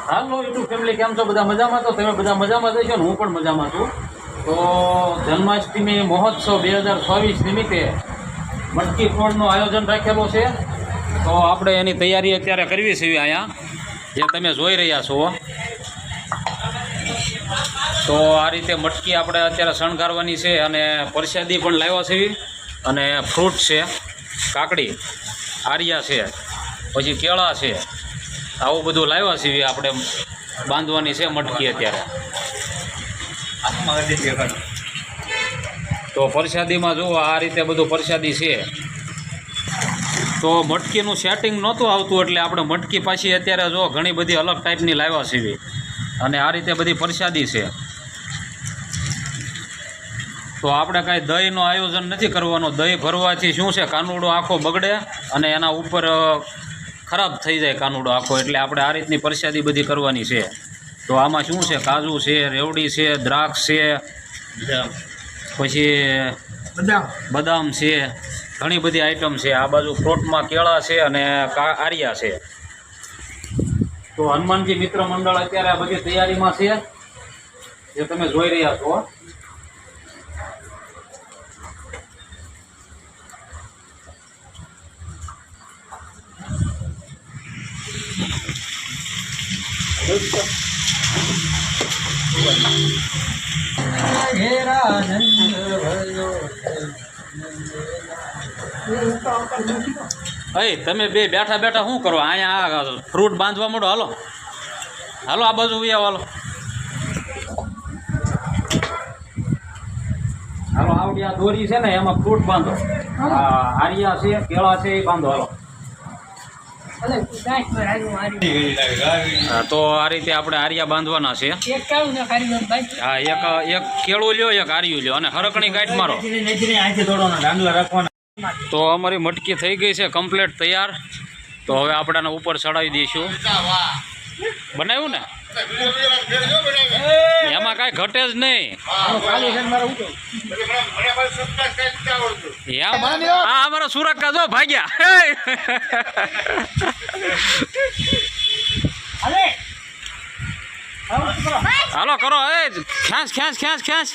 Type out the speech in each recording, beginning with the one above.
હાલો YouTube family, કેમ છો? બધા મજામાં? તો તમે બધા મજામાં જશો ને? હું પણ મજામાં છું. તો જન્માષ્ટમી મહોત્સવ 2024 નિમિત્તે મટકી ફોડનું આયોજન રાખેલું છે. તો આપણે એની તૈયારી અત્યારે કરવી છે અહીંયા, જે તમે જોઈ રહ્યા છો. તો આ રીતે મટકી આપણે અત્યારે શણગારવાની છે, અને પ્રસાદી પણ લાવ્યા છે, અને ફ્રૂટ છે, કાકડી, આરિયા છે, પછી કેળા છે, આવું બધું લાવ્યા છીએ. આપણે બાંધવાની છે મટકી અત્યારે. તો પ્રસાદીમાં જુઓ, આ રીતે બધું પ્રસાદી છે. તો મટકીનું સેટિંગ નહોતું આવતું, એટલે આપણે મટકી પાછી અત્યારે જો ઘણી બધી અલગ ટાઈપની લાવ્યા છીએ, અને આ રીતે બધી પ્રસાદી છે. તો આપણે કાંઈ દહીંનું આયોજન નથી કરવાનું. દહીં ભરવાથી શું છે, કાનુડો આખો બગડે અને એના ઉપર ખરાબ થઈ જાય કાનુડો આખો. એટલે આપણે આ રીતની પ્રસાદી બધી કરવાની છે. તો આમાં શું છે, કાજુ છે, રેવડી છે, દ્રાક્ષ છે, પછી બદામ છે, ઘણી બધી આઈટમ છે. આ બાજુ ફ્રૂટમાં કેળા છે અને આરિયા છે. તો હનુમાનજી મિત્ર મંડળ અત્યારે આ બધી તૈયારીમાં છે, જે તમે જોઈ રહ્યા છો. તમે બે બેઠા બેઠા શું કરો અહીંયા? ફ્રૂટ બાંધવા માંડો. હાલો હાલો, આ બાજુ હાલો હાલો. આવડી આ દોરી છે ને, એમાં ફ્રૂટ બાંધો. આરિયા છે, કેળા છે, એ બાંધો. હાલો. તો આ રીતે આપણે આરિયા બાંધવાના છે. હા, એક કેળું લ્યો, એક આરિયું લ્યો, અને હરકણી ગાંઠ મારો. તો અમારી મટકી થઈ ગઈ છે કમ્પ્લીટ તૈયાર. તો હવે આપણે આને ઉપર ચડાવી દઈશું. બનાવ્યું ને, એમાં કાંઈ ઘટે જ નહીં. હા, અમારા સુરક્ષા જો ભાગ્યા. હાલો કરો, ખેંચ ખેંચ ખેંચ ખેંચ.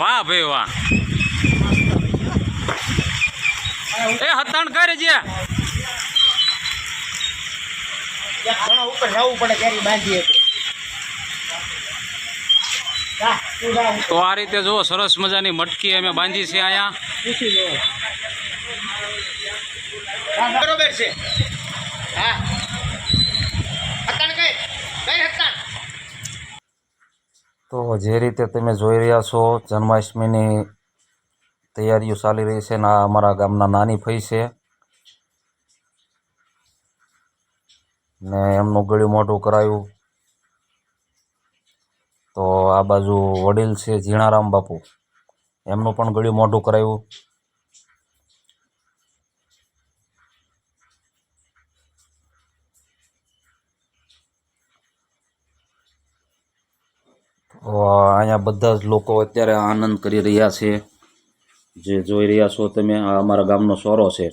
વાહ ભાઈ વાહ. એ હતાણ કરે છે. તો આ રીતે જો સરસ મજાની મટકી અમે બાંધી છે અહીંયા. બરોબર છે. તો જે રીતે તમે જોઈ રહ્યા છો, જન્માષ્ટમીની તૈયારીઓ ચાલી રહી છે, ને આ અમારા ગામના નાની ફઈ છે, ને એમનું ગળ્યું મોઢું કરાયું. તો આ બાજુ વડીલ છે ઝીણારામ બાપુ, એમનું પણ ગળ્યું મોઢું કરાયું. તો અહીંયા બધા જ લોકો અત્યારે આનંદ કરી રહ્યા છે, જે જોઈ રહ્યા છો તમે. આ અમારા ગામનો સોરો છે.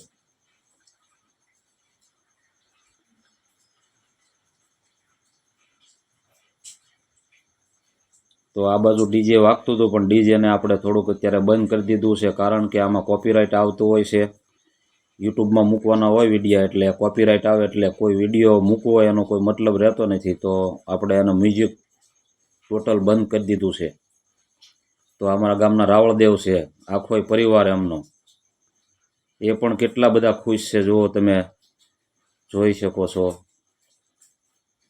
તો આ બાજુ ડીજે વાગતું હતું, પણ ડીજેને આપણે થોડુંક અત્યારે બંધ કરી દીધું છે, કારણ કે આમાં કોપીરાઇટ આવતું હોય છે. યુટ્યુબમાં મૂકવાના હોય વિડીયો, એટલે કોપીરાઇટ આવે એટલે કોઈ વિડીયો મૂકવો હોય એનો કોઈ મતલબ રહેતો નથી. તો આપણે એનું મ્યુઝિક ટોટલ બંધ કરી દીધું છે. તો અમારા ગામના રાવળદેવ છે, આખો પરિવાર એમનો, એ પણ કેટલા બધા ખુશ છે, જુઓ તમે જોઈ શકો છો.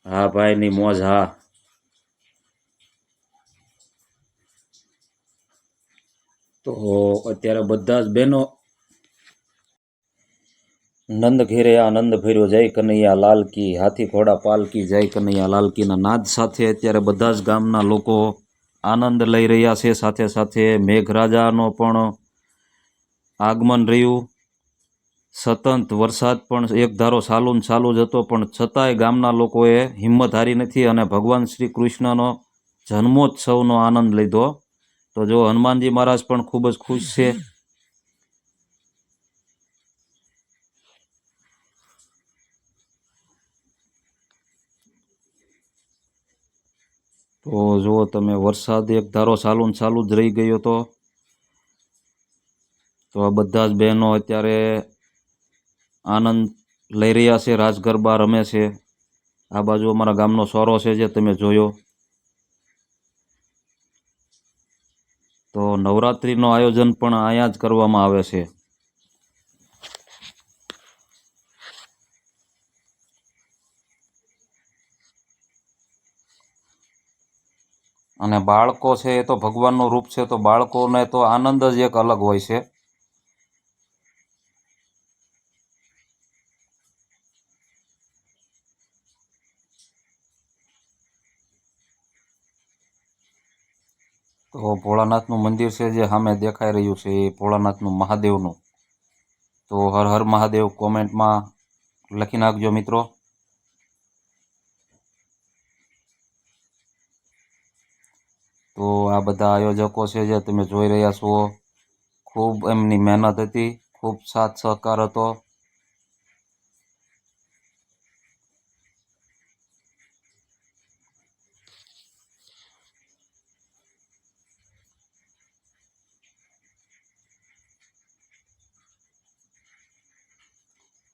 હા ભાઈની મોજ. હા, તો અત્યારે બધા જ બહેનો નંદ ઘેરે આનંદ ભર્યો, જય કનૈયા લાલ કી, હાથી ઘોડા પાલકી, જય કનૈયા લાલ કીના નાદ સાથે અત્યારે બધા જ ગામના લોકો આનંદ લઈ રહ્યા છે. સાથે સાથે મેઘરાજાનો પણ આગમન રહ્યું. સતત વરસાદ પણ એક ધારો ચાલુ ને ચાલુ જ હતો, પણ છતાંય ગામના લોકોએ હિંમત હારી નથી અને ભગવાન શ્રી કૃષ્ણનો જન્મોત્સવનો આનંદ લીધો. તો જો હનુમાનજી મહારાજ પણ ખૂબ જ ખુશ છે. તો જુઓ તમે, વરસાદ એક ધારો ચાલુ ને ચાલુ જ રહી ગયો હતો. તો આ બધા જ બહેનો અત્યારે આનંદ લઈ રહ્યા છે, રાસ ગરબા રમે છે. આ બાજુ અમારા ગામનો સોરો છે જે તમે જોયો. તો નવરાત્રિનું આયોજન પણ અહીંયા જ કરવામાં આવે છે. અને બાળકો છે એ તો ભગવાનનું રૂપ છે, તો બાળકોને તો આનંદ જ એક અલગ હોય છે. તો ભોળાનાથનું મંદિર છે જે સામે દેખાઈ રહ્યું છે એ ભોળાનાથનું મહાદેવનું. તો હર હર મહાદેવ કોમેન્ટમાં લખી નાખજો મિત્રો. તો આ બધા આયોજકો છે જે તમે જોઈ રહ્યા છો, ખૂબ એમની મહેનત હતી, ખૂબ સાથ સહકાર હતો.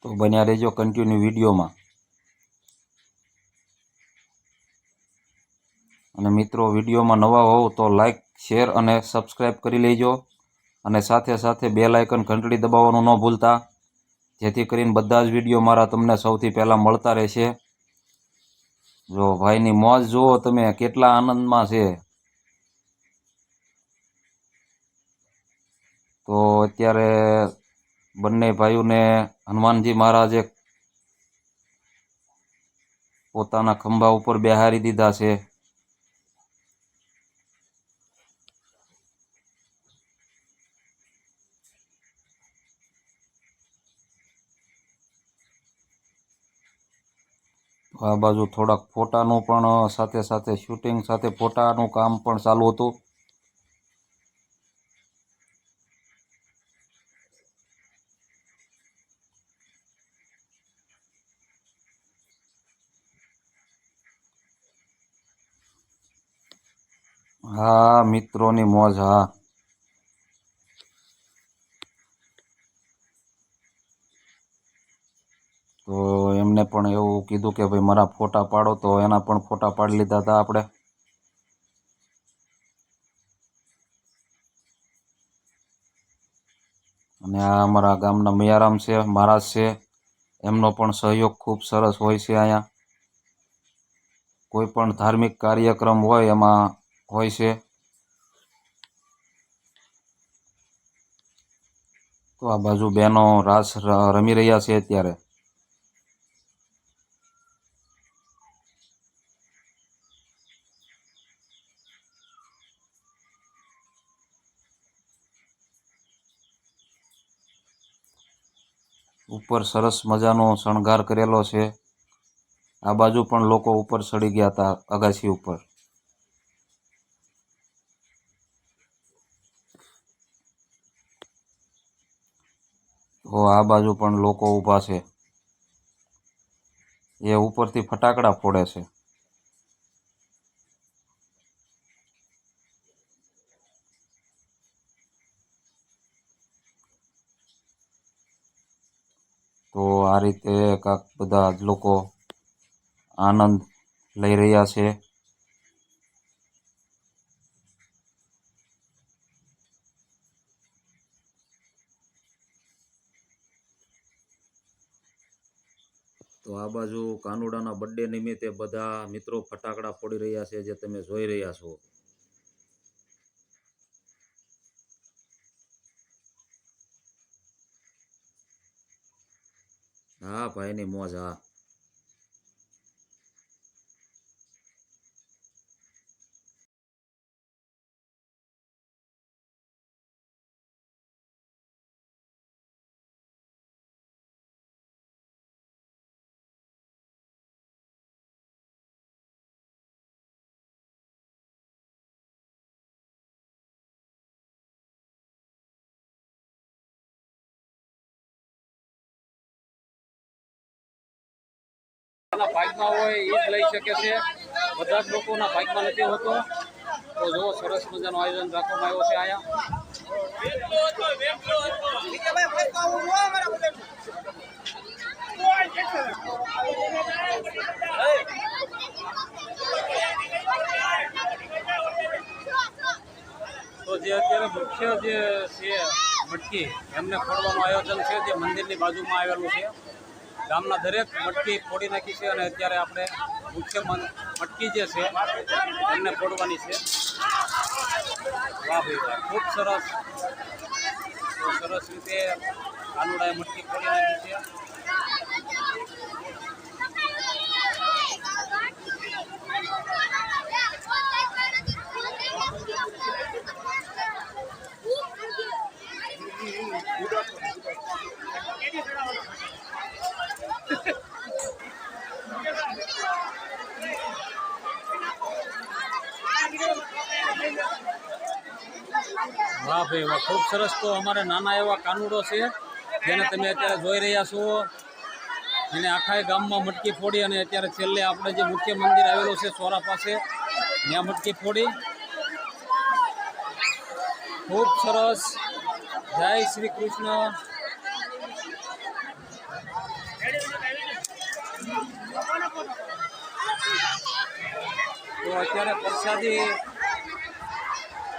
તો બન્યા રહેજો કન્ટિન્યુ વિડીયોમાં. અને મિત્રો, વિડીયોમાં નવા હોવ તો લાઈક, શેર અને સબસ્ક્રાઈબ કરી લેજો. અને સાથે સાથે બેલ આઇકન ઘંટડી દબાવવાનું ન ભૂલતા, જેથી કરીને બધા જ વિડીયો મારા તમને સૌથી પહેલાં મળતા રહેશે. જો ભાઈની મોજ જુઓ તમે, કેટલા આનંદમાં છે. તો અત્યારે બંને ભાઈઓને હનુમાનજી મહારાજે પોતાના ખંભા ઉપર બેહારી દીધા છે. આ બાજુ થોડાક ફોટાનું પણ સાથે સાથે શૂટિંગ સાથે ફોટાનું કામ પણ ચાલુ હતું. હા મિત્રોની મોજ, હા. તો એમને પણ એવું કીધું કે ભાઈ મારા ફોટા પાડો, તો એના પણ ફોટા પાડી લીધા હતા આપણે. અને આ અમારા ગામના મિયારામ છે, મહારાજ છે, એમનો પણ સહયોગ ખૂબ સરસ હોય છે. અહીંયા કોઈ પણ ધાર્મિક કાર્યક્રમ હોય એમાં હોય છે. તો આ બાજુ બહેનો રાસ રમી રહ્યા છે અત્યારે. ઉપર સરસ મજાનો શણગાર કરેલો છે. આ બાજુ પણ લોકો ઉપર ચડી ગયા હતા, અગાસી ઉપર. તો આ બાજુ પણ લોકો ઊભા છે, એ ઉપરથી ફટાકડા ફોડે છે. તો આ રીતે કાંક બધા જ લોકો આનંદ લઈ રહ્યા છે. તો આ બાજુ કાનુડાના બર્થડે નિમિત્તે બધા મિત્રો ફટાકડા ફોડી રહ્યા છે, જે તમે જોઈ રહ્યા છો. હા ભાઈની મોજ, હા. ભાગમાં હોય એ જ લઈ શકે છે. બધા જ લોકોના ભાગમાં નથી હોતો. તો જો સરસ મજાનું આયોજન રાખવામાં આવ્યો છે અહીંયા. તો જે અત્યારે મુખ્ય જે છે મટકી એમને ફોડવાનું આયોજન છે જે મંદિરની બાજુમાં આવેલું છે. ગામના દરેક મટકી ફોડી નાખી છે અને અત્યારે આપણે મુખ્ય મટકી જે છે એમને ફોડવાની છે. વાહ ભાઈ વાહ, ખૂબ સરસ. તો સરસ રીતે કાનુડાએ મટકી ફોડી નાખી છે. વાહ ભાઈ વાહ, ખૂબ સરસ. તો અમારે નાના એવા કાનુડો છે જેને તમે અત્યારે જોઈ રહ્યા છો. એને આખા ગામમાં મટકી ફોડી અને અત્યારે છેલ્લે આપણે જે મુખ્ય મંદિર આવેલું છે સોરા પાસે ત્યાં મટકી ફોડી. ખૂબ સરસ. જય શ્રી કૃષ્ણ. તો અત્યારે પ્રસાદી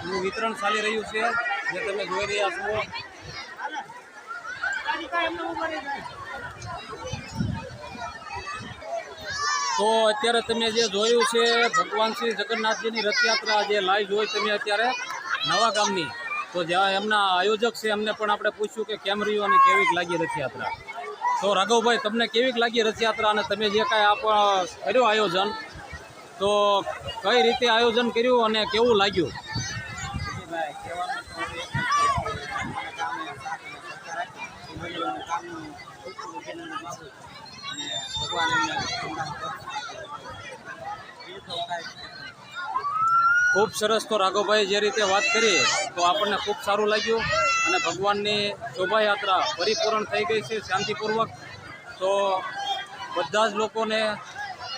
નું વિતરણ ચાલી રહ્યું છે જે તમે જોઈ રહ્યા છો. તો અત્યારે તમે જે જોયું છે ભગવાન શ્રી જગન્નાથજીની રથયાત્રા જે લાઈવ જોઈ તમે અત્યારે નવા ગામની. તો જ્યાં એમના આયોજક છે એમને પણ આપણે પૂછ્યું કે કેમ રહ્યું અને કેવીક લાગી રથયાત્રા. તો રાઘવભાઈ, તમને કેવીક લાગી રથયાત્રા અને તમે જે કાંઈ કર્યું આયોજન, તો કઈ રીતે આયોજન કર્યું અને કેવું લાગ્યું? ખૂબ સરસ. તો રાઘવભાઈ જે રીતે વાત કરી તો આપણને ખૂબ સારું લાગ્યું અને ભગવાનની શોભાયાત્રા પરિપૂર્ણ થઈ ગઈ છે શાંતિપૂર્વક. તો બધા જ લોકોને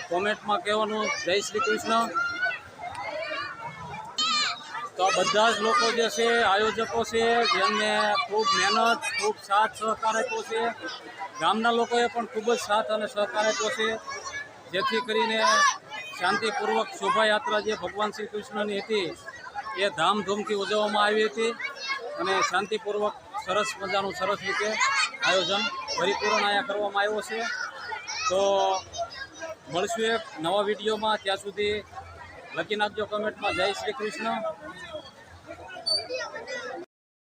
કોમેન્ટમાં કહેવાનું જય શ્રી કૃષ્ણ. તો આ બધા જ લોકો જે છે આયોજકો છે જેમને ખૂબ મહેનત ખૂબ સાથ સહકાર આપ્યો છે. ગામના લોકોએ પણ ખૂબ જ સાથ અને સહકાર આપ્યો છે જેથી કરીને શાંતિપૂર્વક શોભાયાત્રા જે ભગવાન શ્રી કૃષ્ણની હતી એ ધામધૂમથી ઉજવવામાં આવી હતી અને શાંતિપૂર્વક સરસ મજાનું સરસ રીતે આયોજન પરિપૂર્ણ અહીંયા કરવામાં આવ્યો છે. તો મળશું એક નવા વિડીયોમાં. ત્યાં સુધી લખી નાખજો કમેન્ટમાં જય શ્રી કૃષ્ણ.